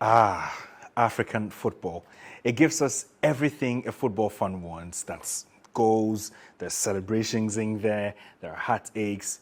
African football. It gives us everything a football fan wants. That's goals, there's celebrations in there, there are heartaches,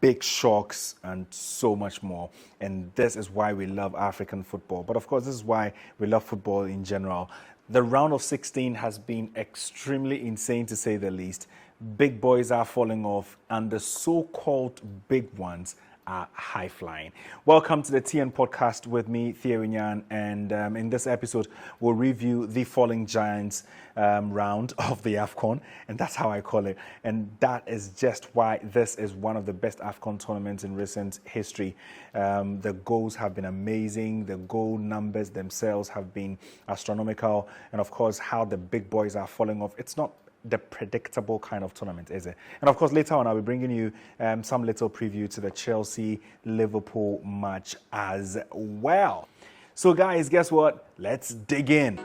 big shocks, and so much more. And this is why we love African football. But of course, this is why we love football in general. The round of 16 has been extremely insane, to say the least. Big boys are falling off, and the so-called big ones are high-flying. Welcome to the TN podcast with me, Thierry Nyan, and in this episode, we'll review the falling giants round of the AFCON, and that's how I call it. And that is just why this is one of the best AFCON tournaments in recent history. The goals have been amazing. The goal numbers themselves have been astronomical. And of course, how the big boys are falling off. It's not the predictable kind of tournament, is it? And of course, later on, I'll be bringing you some little preview to the Chelsea-Liverpool match as well. So guys, guess what? Let's dig in.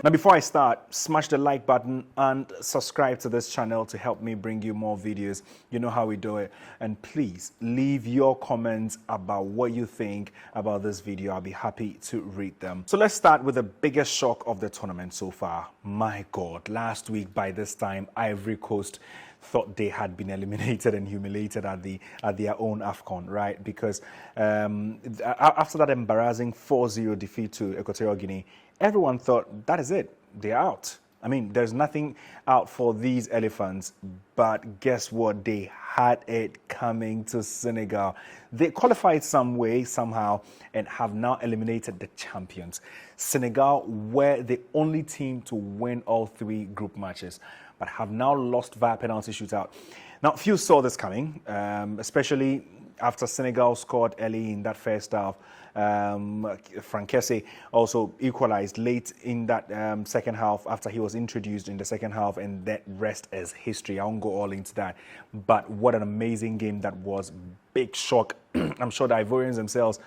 Now, before I start, smash the like button and subscribe to this channel to help me bring you more videos. You know how we do it. And please leave your comments about what you think about this video. I'll be happy to read them. So let's start with the biggest shock of the tournament so far. My God, last week by this time, Ivory Coast thought they had been eliminated and humiliated at their own AFCON, right? Because after that embarrassing 4-0 defeat to Equatorial Guinea, everyone thought, that is it, they're out. I mean, there's nothing out for these elephants, but guess what? They had it coming to Senegal. They qualified some way, somehow, and have now eliminated the champions. Senegal were the only team to win all three group matches, but have now lost via penalty shootout. Now, few saw this coming, especially after Senegal scored early in that first half. Frankesse also equalized late in that second half after he was introduced in the second half, and that rest is history. I won't go all into that, but what an amazing game that was. Big shock. I'm sure the Ivorians themselves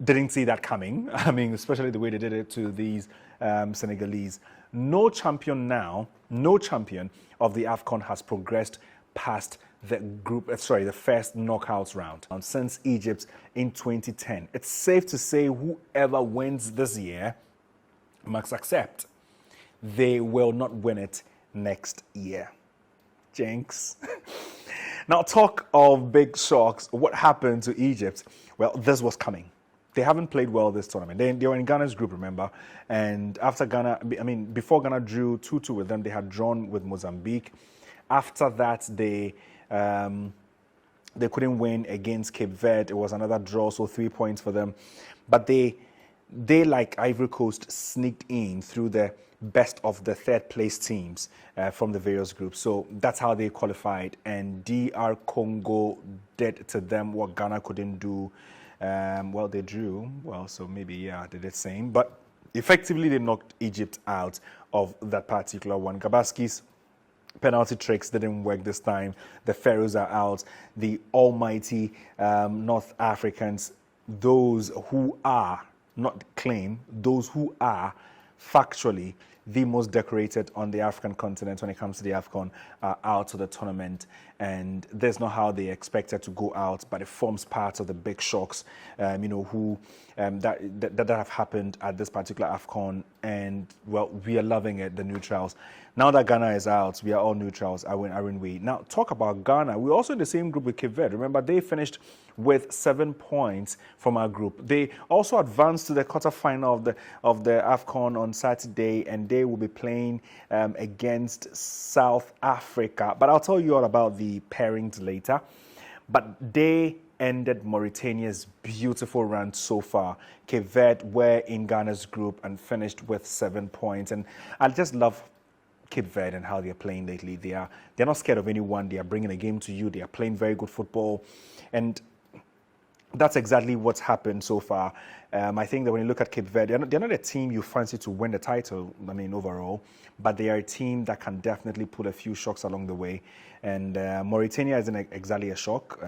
didn't see that coming. I mean, especially the way they did it to these Senegalese. No champion of the AFCON has progressed past the first knockouts round since Egypt in 2010. It's safe to say whoever wins this year must accept they will not win it next year. Jinx. Now, talk of big shocks. What happened to Egypt? Well, this was coming. They haven't played well this tournament. They were in Ghana's group, remember? And after Ghana, before Ghana drew 2-2 with them, they had drawn with Mozambique. After that, they couldn't win against Cape Verde. It was another draw, so 3 points for them. But they like Ivory Coast, sneaked in through the best of the third place teams from the various groups. So that's how they qualified. And DR Congo did to them what Ghana couldn't do. Well, they drew. Well, so maybe, yeah, they did the same. But effectively, they knocked Egypt out of that particular one. Gabaski's penalty tricks didn't work this time. The Pharaohs are out. The almighty North Africans, those who are, not claim, those who are factually the most decorated on the African continent when it comes to the AFCON, are out of the tournament. And there's not how they expected to go out, but it forms part of the big shocks, that have happened at this particular AFCON. And, well, we are loving it, the neutrals. Now that Ghana is out, we are all neutrals, aren't we? Now, talk about Ghana. We're also in the same group with Cape Verde. Remember, they finished with 7 points from our group. They also advanced to the quarterfinal of the AFCON on Saturday, and they will be playing against South Africa. But I'll tell you all about the pairings later. But they ended Mauritania's beautiful run so far. Cape Verde were in Ghana's group and finished with 7 points. And I just love Cape Verde and how they're playing lately. They're not scared of anyone. They are bringing a game to you. They are playing very good football. And that's exactly what's happened so far. I think that when you look at Cape Verde, they're not a team you fancy to win the title, overall, but they are a team that can definitely pull a few shocks along the way. And Mauritania isn't exactly a shock,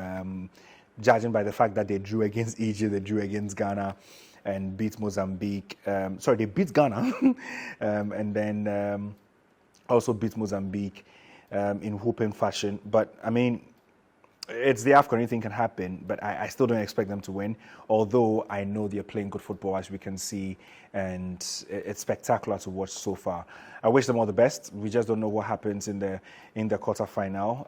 judging by the fact that they drew against Egypt, they drew against Ghana, and beat Mozambique. They beat Ghana, and then also beat Mozambique in whooping fashion. But, It's the AFCON, anything can happen, but I still don't expect them to win, although I know they're playing good football, as we can see, and it's spectacular to watch so far. I wish them all the best. We just don't know what happens in the quarterfinal,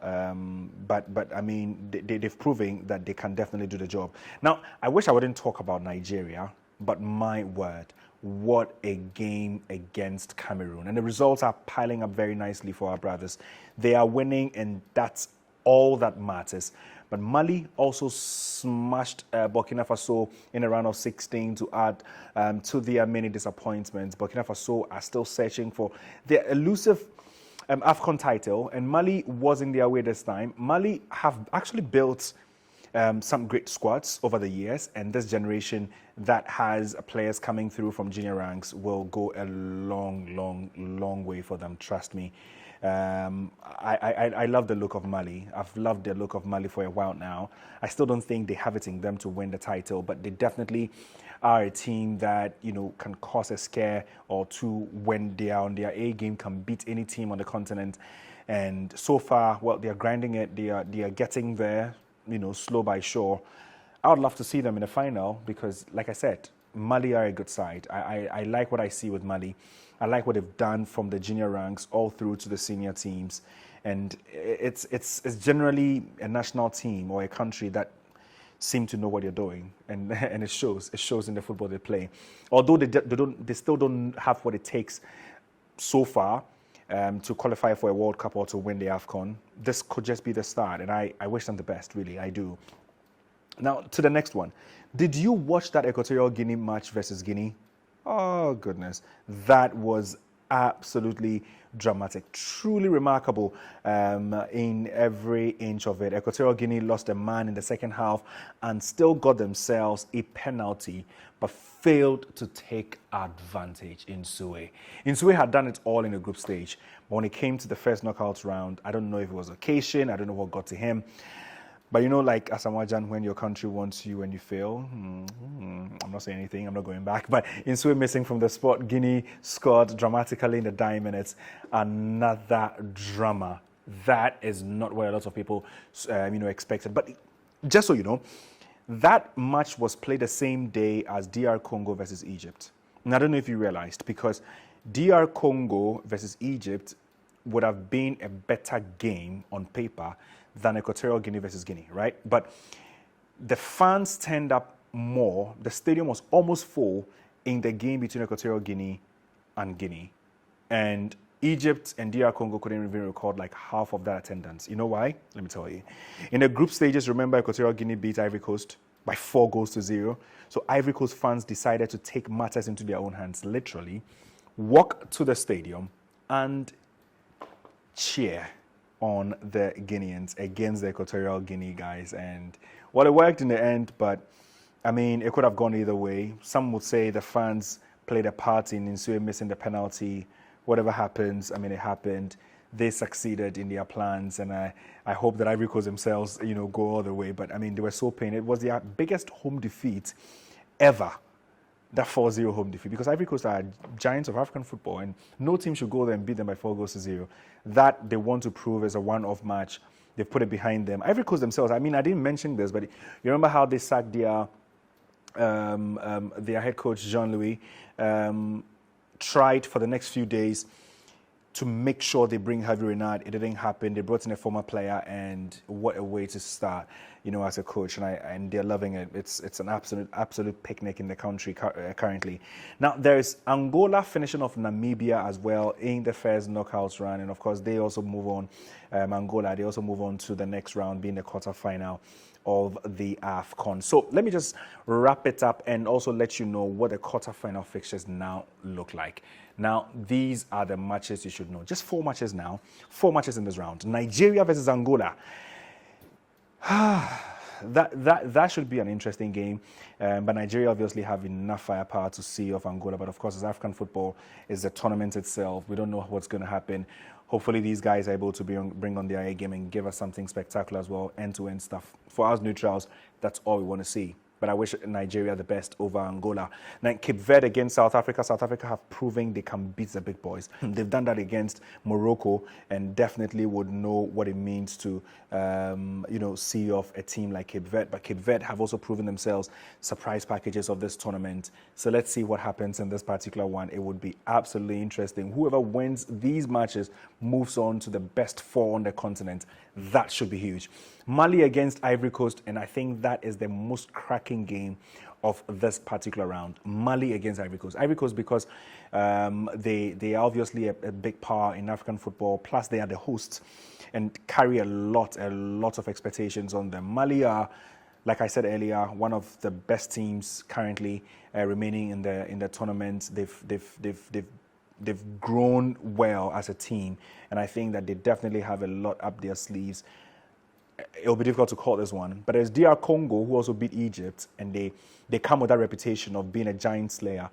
but I mean, they've proven that they can definitely do the job. Now, I wish I wouldn't talk about Nigeria, but my word, what a game against Cameroon. And the results are piling up very nicely for our brothers. They are winning, and that's all that matters. But Mali also smashed Burkina Faso in a round of 16 to add to their many disappointments. Burkina Faso are still searching for their elusive AFCON title, and Mali wasn't their way this time. Mali have actually built some great squads over the years, and this generation that has players coming through from junior ranks will go a long way for them, trust me. I love the look of Mali. I've loved the look of Mali for a while now. I still don't think they have it in them to win the title, but they definitely are a team that, you know, can cause a scare or two when they are on their A game, can beat any team on the continent. And so far, well, they are grinding it. They are getting there, you know, slow by sure. I would love to see them in the final because, like I said, Mali are a good side. I like what I see with Mali. I like what they've done from the junior ranks all through to the senior teams. And it's generally a national team or a country that seem to know what they're doing. And it shows. It shows in the football they play. Although they still don't have what it takes so far to qualify for a World Cup or to win the AFCON. This could just be the start. And I wish them the best, really. I do. Now, to the next one. Did you watch that Equatorial Guinea match versus Guinea? Oh, goodness. That was absolutely dramatic. Truly remarkable in every inch of it. Equatorial Guinea lost a man in the second half and still got themselves a penalty, but failed to take advantage in Insue. Insue had done it all in the group stage. But when it came to the first knockout round, I don't know if it was occasion, I don't know what got to him. But you know, like Asamoah, when your country wants you and you fail, I'm not saying anything, I'm not going back. But Insue missing from the spot, Guinea scored dramatically in the dying minutes. Another drama. That is not what a lot of people, expected. But just so you know, that match was played the same day as DR Congo versus Egypt. And I don't know if you realized, because DR Congo versus Egypt would have been a better game on paper than Equatorial Guinea versus Guinea, right? But the fans turned up more. The stadium was almost full in the game between Equatorial Guinea and Guinea. And Egypt and DR Congo couldn't even record like half of that attendance. You know why? Let me tell you. In the group stages, remember Equatorial Guinea beat Ivory Coast by 4-0. So Ivory Coast fans decided to take matters into their own hands, literally, walk to the stadium and cheer on the Guineans against the Equatorial Guinea guys. And well, it worked in the end, but I mean, it could have gone either way. Some would say the fans played a part in Insue missing the penalty. Whatever happens, I mean, it happened. They succeeded in their plans, and I hope that Ivory Coast themselves, go all the way. But I mean, they were so pained. It was their biggest home defeat ever. That 4-0 home defeat, because Ivory Coast are giants of African football, and no team should go there and beat them by 4-0. That they want to prove is a one-off match. They've put it behind them. Ivory Coast themselves, I mean, I didn't mention this, but you remember how they sacked their head coach, Jean-Louis, tried for the next few days to make sure they bring Javi Renard. It didn't happen. They brought in a former player, and what a way to start, as a coach. And they're loving it. It's an absolute picnic in the country currently. Now, there's Angola finishing off Namibia as well in the first knockouts round. And of course, they also move on, Angola, they also move on to the next round, being the quarterfinal of the AFCON. So let me just wrap it up and also let you know what the quarterfinal fixtures now look like. Now, these are the matches you should know. Just 4 matches now. 4 matches in this round. Nigeria versus Angola. That should be an interesting game. But Nigeria obviously have enough firepower to see off Angola. But of course, as African football is the tournament itself, we don't know what's going to happen. Hopefully, these guys are able to bring on their A game and give us something spectacular as well, end-to-end stuff. For us neutrals, that's all we want to see. but I wish Nigeria the best over Angola. Now, Cape Verde against South Africa. South Africa have proven they can beat the big boys. They've done that against Morocco and definitely would know what it means to, see off a team like Cape Verde. But Cape Verde have also proven themselves surprise packages of this tournament. So let's see what happens in this particular one. It would be absolutely interesting. Whoever wins these matches moves on to the best 4 on the continent. That should be huge. Mali against Ivory Coast, and I think that is the most cracking game of this particular round. Mali against Ivory Coast. Ivory Coast because they are obviously a big power in African football, plus they are the hosts and carry a lot of expectations on them. Mali are, like I said earlier, one of the best teams currently remaining in the tournament. They've grown well as a team, and I think that they definitely have a lot up their sleeves. It'll be difficult to call this one, but there's DR Congo, who also beat Egypt, and they come with that reputation of being a giant slayer.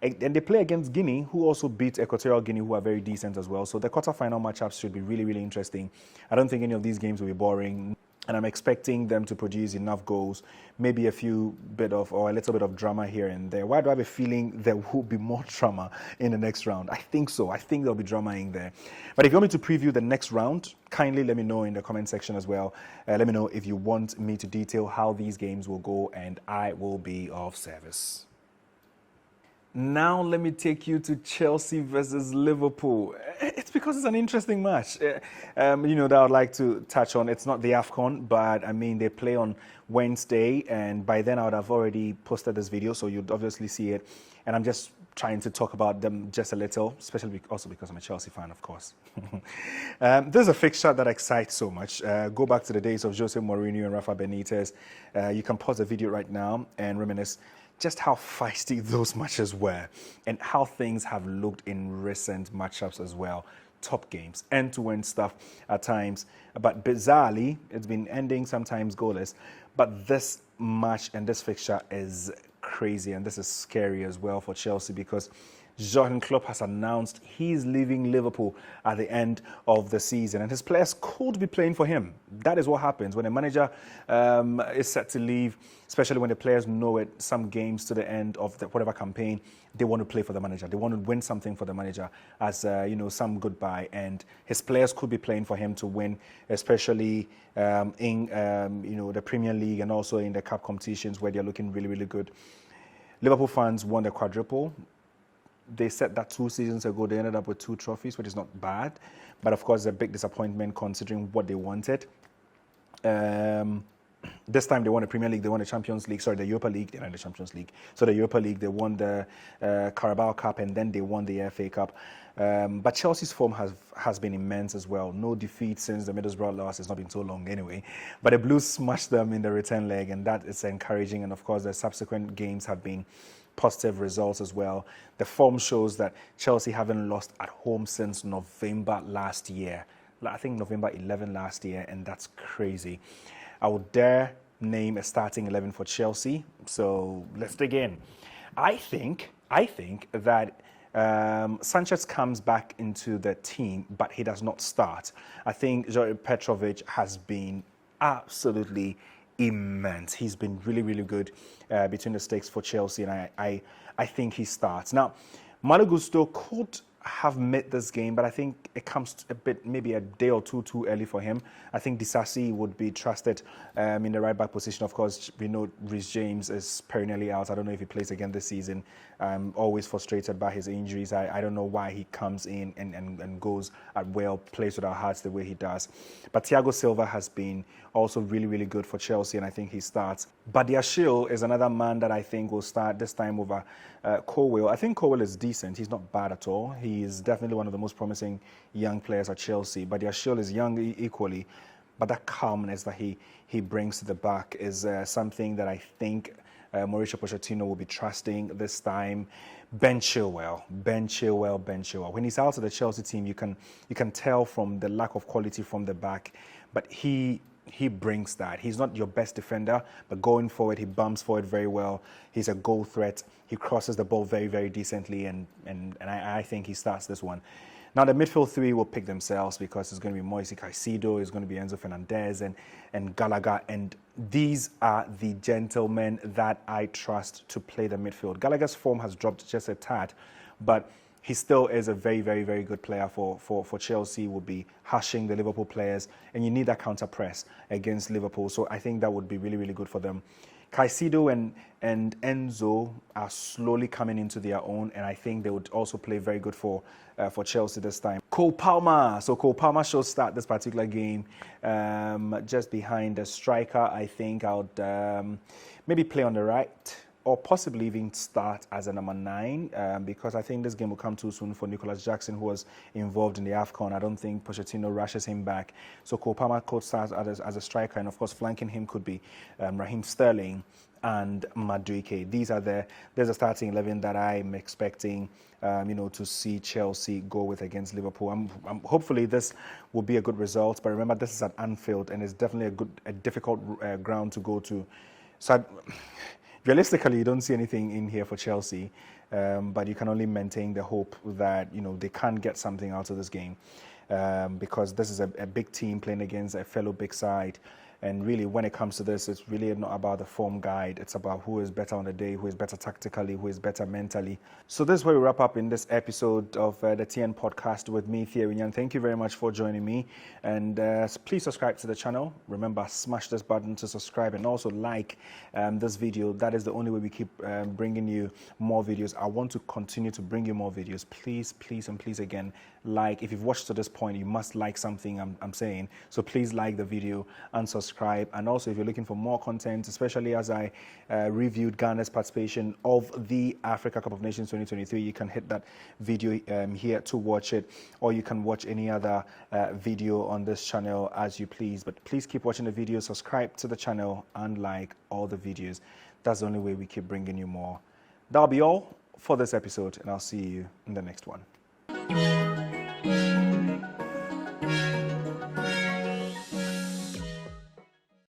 And they play against Guinea, who also beat Equatorial Guinea, who are very decent as well. So the quarterfinal matchups should be really, really interesting. I don't think any of these games will be boring. And I'm expecting them to produce enough goals, maybe a little bit of drama here and there. Why do I have a feeling there will be more drama in the next round? I think so. I think there'll be drama in there. But if you want me to preview the next round, kindly let me know in the comment section as well. Let me know if you want me to detail how these games will go, and I will be of service. Now let me take you to Chelsea versus Liverpool. It's because it's an interesting match. That I would like to touch on. It's not the AFCON, but I mean, they play on Wednesday, and by then I would have already posted this video, so you'd obviously see it. And I'm just trying to talk about them just a little, especially also because I'm a Chelsea fan, of course. There's a fixture that excites so much. Go back to the days of Jose Mourinho and Rafa Benitez. You can pause the video right now and reminisce just how feisty those matches were and how things have looked in recent matchups as well. Top games, end-to-end stuff at times. But bizarrely, it's been ending sometimes goalless. But this match and this fixture is crazy, and this is scary as well for Chelsea because Jurgen Klopp has announced he's leaving Liverpool at the end of the season, and his players could be playing for him. That is what happens when a manager is set to leave, especially when the players know it. Some games to the end of whatever campaign, they want to play for the manager. They want to win something for the manager as some goodbye, and his players could be playing for him to win, especially in the Premier League and also in the cup competitions where they're looking really, really good. Liverpool fans won the quadruple. They said that 2 seasons ago they ended up with 2 trophies, which is not bad. But of course, a big disappointment considering what they wanted. This time they won the Premier League, they won the Champions League. Sorry, the Europa League, they won the Champions League. So the Europa League, they won the Carabao Cup, and then they won the FA Cup. But Chelsea's form has been immense as well. No defeat since the Middlesbrough loss. It's not been so long anyway. But the Blues smashed them in the return leg, and that is encouraging. And of course, the subsequent games have been positive results as well. The form shows that Chelsea haven't lost at home since November last year. I think November 11 last year, and that's crazy. I would dare name a starting 11 for Chelsea. So let's dig in. I think that Sanchez comes back into the team, but he does not start. I think Jure Petrovic has been absolutely immense. He's been really, really good between the stakes for Chelsea, and I think he starts. Now, Malo Gusto could have made this game, but I think it comes a bit, maybe a day or two too early for him. I think Disasi would be trusted in the right back position. Of course, we know Reece James is perennially out. I don't know if he plays again this season. I'm always frustrated by his injuries. I don't know why he comes in and goes at will, plays with our hearts the way he does. But Thiago Silva has been also really, really good for Chelsea, and I think he starts. Badiashile is another man that I think will start this time over Colwill. I think Colwill is decent. He's not bad at all. He is definitely one of the most promising young players at Chelsea. Badiashile is young equally, but that calmness that he brings to the back is something that I think Mauricio Pochettino will be trusting this time. Ben Chilwell. When he's out of the Chelsea team, you can tell from the lack of quality from the back, but he brings that. He's not your best defender, but going forward, he bumps forward very well. He's a goal threat. He crosses the ball very, very decently, and I think he starts this one. Now, the midfield three will pick themselves because it's going to be Moise Caicedo, it's going to be Enzo Fernandez, and Gallagher. And these are the gentlemen that I trust to play the midfield. Gallagher's form has dropped just a tad, but he still is a very, very, very good player for Chelsea. Will be hushing the Liverpool players, and you need that counter press against Liverpool. So I think that would be really, really good for them. Caicedo and Enzo are slowly coming into their own, and I think they would also play very good for Chelsea this time. Cole Palmer. So Cole Palmer should start this particular game just behind the striker. I think I would maybe play on the right, or possibly even start as a number 9 because I think this game will come too soon for Nicholas Jackson, who was involved in the AFCON. I don't think Pochettino rushes him back. So Cole Palmer could start as a striker, and of course flanking him could be Raheem Sterling and Madueke. There's a starting 11 that I'm expecting to see Chelsea go with against Liverpool. Hopefully this will be a good result, but remember this is at Anfield and it's definitely a difficult ground to go to. So realistically, you don't see anything in here for Chelsea, but you can only maintain the hope that they can get something out of this game because this is a big team playing against a fellow big side. And really, when it comes to this, it's really not about the form guide. It's about who is better on the day, who is better tactically, who is better mentally. So this is where we wrap up in this episode of the TN podcast with me, Thierry Nyan. Thank you very much for joining me. And please subscribe to the channel. Remember, smash this button to subscribe and also like this video. That is the only way we keep bringing you more videos. I want to continue to bring you more videos. Please, please, and please again, like. If you've watched to this point, you must like something I'm saying. So please like the video and subscribe. And also, if you're looking for more content, especially as I reviewed Ghana's participation of the Africa Cup of Nations 2023, you can hit that video here to watch it, or you can watch any other video on this channel as you please. But please keep watching the video, subscribe to the channel, and like all the videos. That's the only way we keep bringing you more. That'll be all for this episode, and I'll see you in the next one.